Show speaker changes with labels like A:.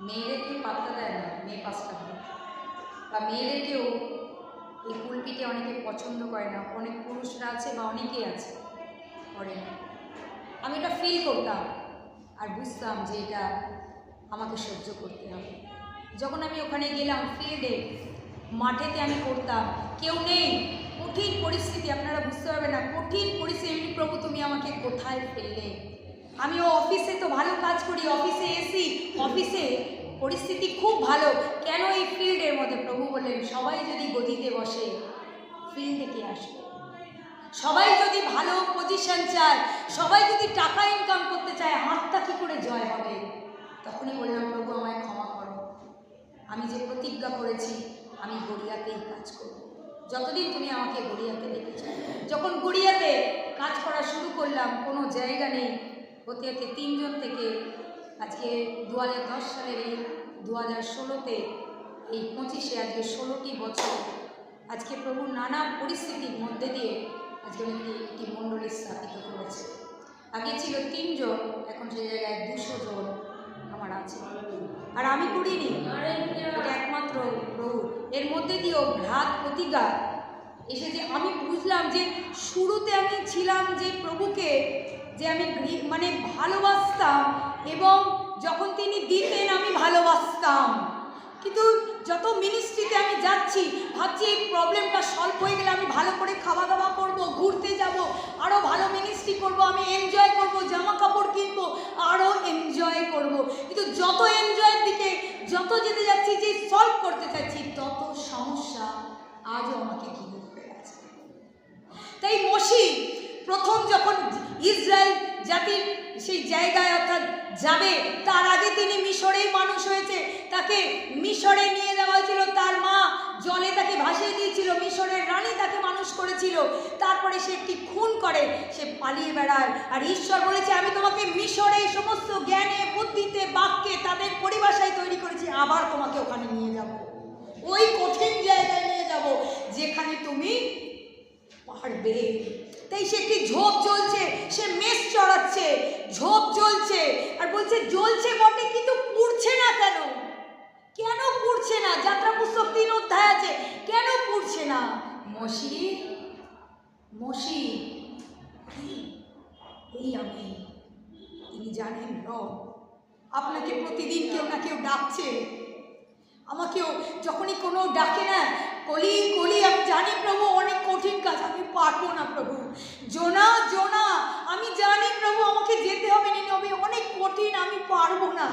A: মেয়েদেরকে পাত্তা দেয় না, মেয়ে পাঁচটা বা মেয়েদেরকেও এই কুলপিতে অনেকে পছন্দ করে না, অনেক পুরুষরা আছে বা অনেকেই আছে করে না। আমি এটা ফিল করতাম আর বুঝতাম যে এটা আমাকে সহ্য করতে হবে। যখন আমি ওখানে গেলাম ফিল্ডে, মাঠেতে আমি করতাম, কেউ নেই, কঠিন পরিস্থিতি, আপনারা বুঝতে পারবেন না, কঠিন পরিস্থিতি। প্রভু তুমি আমাকে কোথায় ফেললে? আমিও অফিসে তো ভালো কাজ করি, অফিসে এসি, অফিসে পরিস্থিতি খুব ভালো, কেন এই ফিল্ডের মধ্যে? প্রভু বললেন সবাই যদি গদিতে বসে ফিল্ডে কে আসবে? সবাই যদি ভালো পজিশন চায়, সবাই যদি টাকা ইনকাম করতে চায়, হাতটা কী করে জয় হবে? তখনই বললাম প্রভু আমায় ক্ষমা করো, আমি যে প্রতিজ্ঞা করেছি আমি গড়িয়াতেই কাজ করব, যতদিন তুমি আমাকে গড়িয়াতে রেখেছ। যখন গড়িয়াতে কাজ করা শুরু করলাম, কোনো জায়গা নেই, হতে হতে 3 জন থেকে আজকে 2010 সালের এই 2016-তে এই 25-এ আজকে 16টি বছর, আজকে প্রভু নানা পরিস্থিতির মধ্যে দিয়ে আজকে একটি মণ্ডলী স্থাপিত করেছে। আগে ছিল 3 জন, এখন সেই জায়গায় 200 জন আমার আছে। আর আমি করিনি, এটা একমাত্র প্রভু। এর মধ্যে দিয়েও ঘাত প্রতিজ্ঞা এসেছে। আমি বুঝলাম যে শুরুতে আমি ছিলাম যে প্রভুকে যে আমি মানে ভালোবাসতাম, এবং যখন তিনি দিতেন আমি ভালোবাসতাম, কিন্তু যত মিনিস্ট্রিতে আমি যাচ্ছি ভাবছি এই প্রবলেমটা সলভ হয়ে গেলে আমি ভালো করে খাওয়া দাওয়া করবো, ঘুরতে যাব, আরও ভালো মিনিস্ট্রি করব, আমি এনজয় করব, জামা কাপড় কিনবো, আরও এনজয় করব। কিন্তু যত এনজয়ের দিকে যত যেতে যাচ্ছি, যে সলভ করতে চাচ্ছি, তত সমস্যা আজও আমাকে ঘিরে ধরে আছে। তাই মোশি প্রথম যখন ইসরায়েল জাতির সেই জায়গায় অর্থাৎ যাবে, তার আগে তিনি মিশরেই মানুষ হয়েছে, তাকে মিশরে নিয়ে যাওয়া হয়েছিল, তার মা জলে তাকে ভাসিয়ে দিয়েছিল, মিশরের রানী তাকে মানুষ করেছিল। তারপরে সে একটি খুন করে, সে পালিয়ে বেড়ায়, আর ঈশ্বর বলেছে আমি তোমাকে মিশরে সমস্ত জ্ঞানে বুদ্ধিতে বাক্যে তাদের পরিভাষায় তৈরি করেছি, আবার তোমাকে ওখানে নিয়ে যাব, ওই কঠিন জায়গায় নিয়ে যাব যেখানে তুমি পারবে। তাই সে একটি ঝোপ জ্বলছে, সে মেষ চড়াচ্ছে, ঝোপ জ্বলছে, আর বলছে জ্বলছে বটে কিন্তু পুড়ছে না কেন? কেন পুড়ছে না? যাত্রা পুস্তক 3 অধ্যায় আছে, কেন পুড়ছে না? মোশি মোশি এই আমি, তিনি জানেন রব আপনাকে প্রতিদিন কেউ না কেউ ডাকছে, আমাকেও যখনই কোনো ডাকে না, কলি কলি, আমি জানি প্রভু অনেক কঠিন কাজ, আমি পারবো না প্রভু, জোনা জোনা, আমি জানি প্রভু আমাকে যেতে হবে, নিতে হবে, অনেক কঠিন, আমি পারবো না।